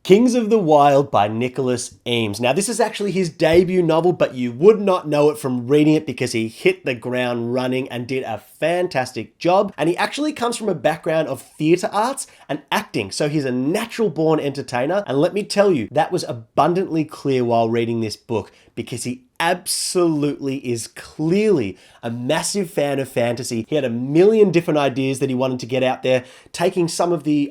Kings of the Wyld by Nicholas Eames. Now, this is actually his debut novel, but you would not know it from reading it because he hit the ground running and did a fantastic job. And he actually comes from a background of theatre arts and acting, so he's a natural born entertainer. And let me tell you, that was abundantly clear while reading this book because he absolutely is clearly a massive fan of fantasy. He had a million different ideas that he wanted to get out there, taking some of the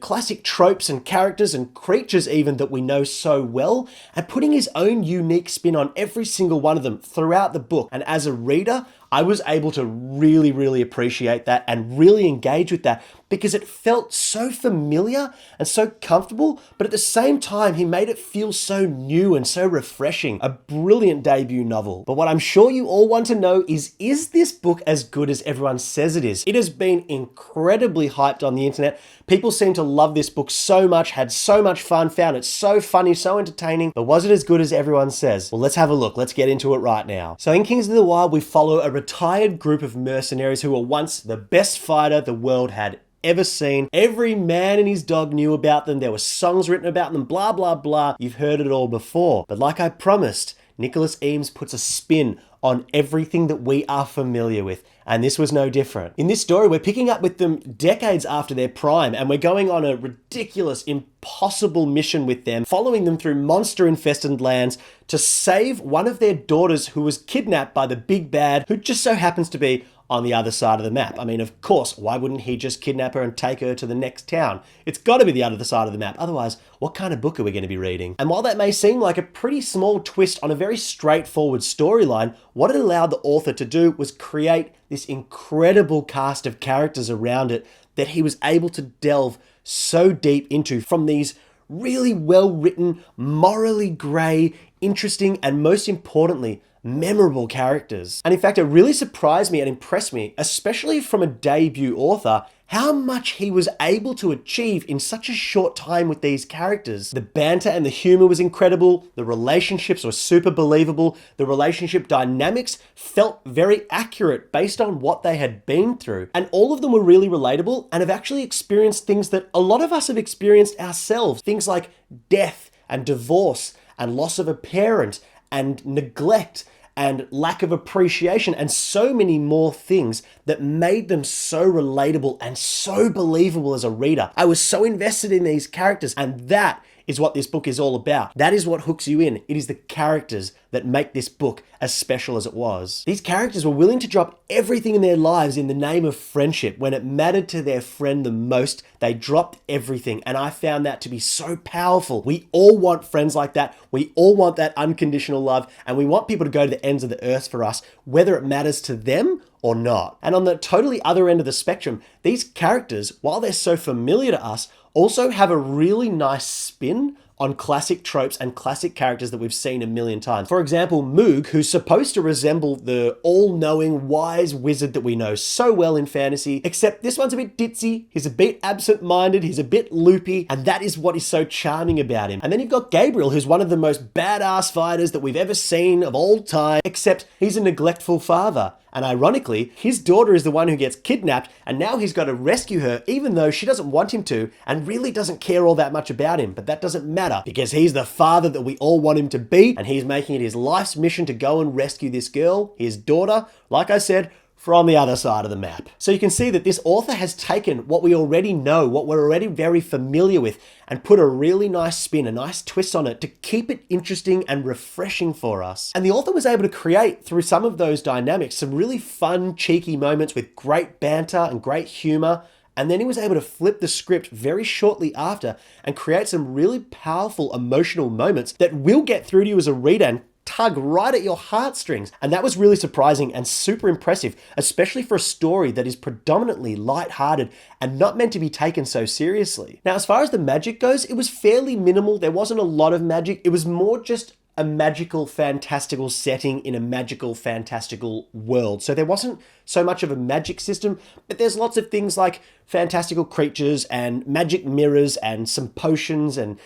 classic tropes and characters and creatures even that we know so well, and putting his own unique spin on every single one of them throughout the book. And as a reader, I was able to really appreciate that and really engage with that because it felt so familiar and so comfortable, but at the same time, he made it feel so new and so refreshing. A brilliant debut novel. But what I'm sure you all want to know is this book as good as everyone says it is? It has been incredibly hyped on the internet. People seem to love this book so much, had so much fun, found it so funny, so entertaining, but was it as good as everyone says? Well, let's have a look. Let's get into it right now. So in Kings of the Wyld, we follow a retired group of mercenaries who were once the best fighter the world had ever seen. Every man and his dog knew about them. There were songs written about them, blah, blah, blah. You've heard it all before. But like I promised, Nicholas Eames puts a spin on everything that we are familiar with. And this was no different. In this story, we're picking up with them decades after their prime, and we're going on a ridiculous, impossible mission with them, following them through monster-infested lands to save one of their daughters who was kidnapped by the big bad, who just so happens to be on the other side of the map. I mean, of course, why wouldn't he just kidnap her and take her to the next town? It's got to be the other side of the map. Otherwise, what kind of book are we going to be reading? And while that may seem like a pretty small twist on a very straightforward storyline, what it allowed the author to do was create this incredible cast of characters around it that he was able to delve so deep into, from these really well-written, morally grey, interesting, and most importantly, memorable characters. And in fact, it really surprised me and impressed me, especially from a debut author, how much he was able to achieve in such a short time with these characters. The banter and the humor was incredible. The relationships were super believable. The relationship dynamics felt very accurate based on what they had been through. And all of them were really relatable and have actually experienced things that a lot of us have experienced ourselves. Things like death and divorce and loss of a parent and neglect and lack of appreciation, and so many more things that made them so relatable and so believable as a reader. I was so invested in these characters, and that is what this book is all about. That is what hooks you in. It is the characters that make this book as special as it was. These characters were willing to drop everything in their lives in the name of friendship. When it mattered to their friend the most, they dropped everything, and I found that to be so powerful. We all want friends like that. We all want that unconditional love, and we want people to go to the ends of the earth for us, whether it matters to them or not. And on the totally other end of the spectrum, these characters, while they're so familiar to us, also have a really nice spin on classic tropes and classic characters that we've seen a million times. For example, Moog, who's supposed to resemble the all-knowing, wise wizard that we know so well in fantasy, except this one's a bit ditzy, he's a bit absent-minded, he's a bit loopy, and that is what is so charming about him. And then you've got Gabriel, who's one of the most badass fighters that we've ever seen of all time, except he's a neglectful father. And ironically, his daughter is the one who gets kidnapped, and now he's got to rescue her even though she doesn't want him to and really doesn't care all that much about him. But that doesn't matter because he's the father that we all want him to be, and he's making it his life's mission to go and rescue this girl, his daughter, like I said, from the other side of the map. So you can see that this author has taken what we already know, what we're already very familiar with, and put a really nice spin, a nice twist on it to keep it interesting and refreshing for us. And the author was able to create, through some of those dynamics, some really fun, cheeky moments with great banter and great humor. And then he was able to flip the script very shortly after and create some really powerful emotional moments that will get through to you as a reader and tug right at your heartstrings. And that was really surprising and super impressive, especially for a story that is predominantly light-hearted and not meant to be taken so seriously. Now, as far as the magic goes, it was fairly minimal. There wasn't a lot of magic. It was more just a magical, fantastical setting in a magical, fantastical world. So there wasn't so much of a magic system, but there's lots of things like fantastical creatures and magic mirrors and some potions and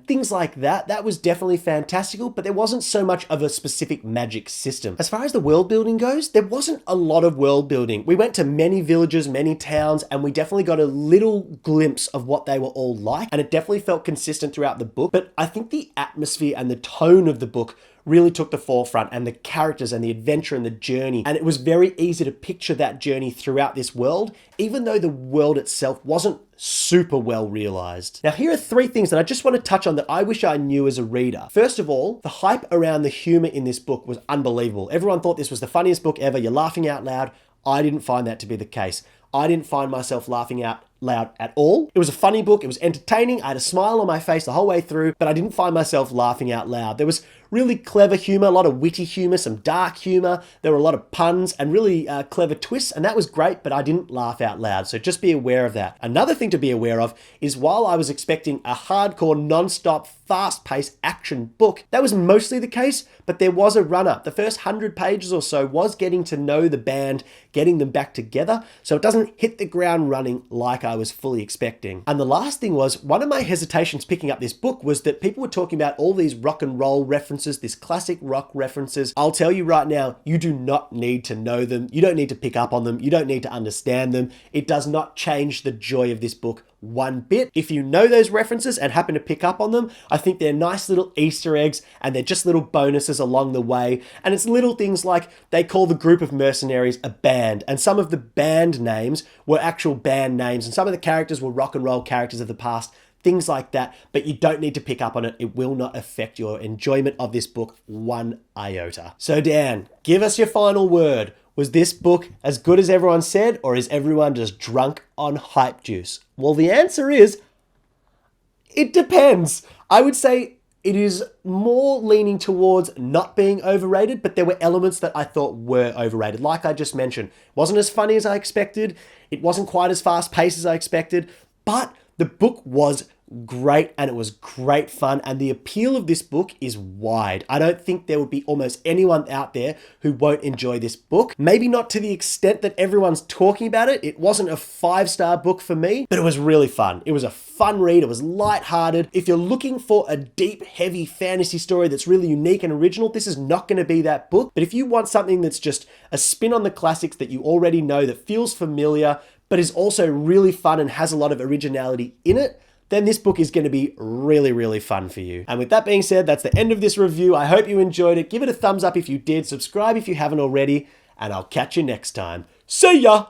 things like that. That was definitely fantastical, but there wasn't so much of a specific magic system. As far as the world building goes, there wasn't a lot of world building. We went to many villages, many towns, and we definitely got a little glimpse of what they were all like, and it definitely felt consistent throughout the book. But I think the atmosphere and the tone of the book really took the forefront, and the characters and the adventure and the journey. And it was very easy to picture that journey throughout this world, even though the world itself wasn't super well realized. Now, here are 3 things that I just want to touch on that I wish I knew as a reader. First of all, the hype around the humor in this book was unbelievable. Everyone thought this was the funniest book ever. You're laughing out loud. I didn't find that to be the case. I didn't find myself laughing out loud at all. It was a funny book. It was entertaining. I had a smile on my face the whole way through, but I didn't find myself laughing out loud. There was really clever humor, a lot of witty humor, some dark humor. There were a lot of puns and really clever twists, and that was great, but I didn't laugh out loud. So just be aware of that. Another thing to be aware of is while I was expecting a hardcore, non-stop, fast-paced action book, that was mostly the case, but there was a run-up. The first 100 pages or so was getting to know the band, getting them back together, so it doesn't hit the ground running like I was fully expecting. And the last thing was, one of my hesitations picking up this book was that people were talking about all these rock and roll references, this classic rock references. I'll tell you right now, you do not need to know them. You don't need to pick up on them. You don't need to understand them. It does not change the joy of this book one bit. If you know those references and happen to pick up on them, I think they're nice little Easter eggs, and they're just little bonuses along the way. And it's little things like they call the group of mercenaries a band, and some of the band names were actual band names, and some of the characters were rock and roll characters of the past. Things like that, but you don't need to pick up on it. It will not affect your enjoyment of this book one iota. So Dan, give us your final word. Was this book as good as everyone said, or is everyone just drunk on hype juice? Well, the answer is, it depends. I would say it is more leaning towards not being overrated, but there were elements that I thought were overrated. Like I just mentioned, it wasn't as funny as I expected. It wasn't quite as fast paced as I expected, but the book was great, and it was great fun, and the appeal of this book is wide. I don't think there would be almost anyone out there who won't enjoy this book. Maybe not to the extent that everyone's talking about it. It wasn't a 5-star book for me, but it was really fun. It was a fun read. It was lighthearted. If you're looking for a deep, heavy fantasy story that's really unique and original, this is not going to be that book. But if you want something that's just a spin on the classics that you already know, that feels familiar, but is also really fun and has a lot of originality in it, then this book is going to be really, really fun for you. And with that being said, that's the end of this review. I hope you enjoyed it. Give it a thumbs up if you did. Subscribe if you haven't already. And I'll catch you next time. See ya!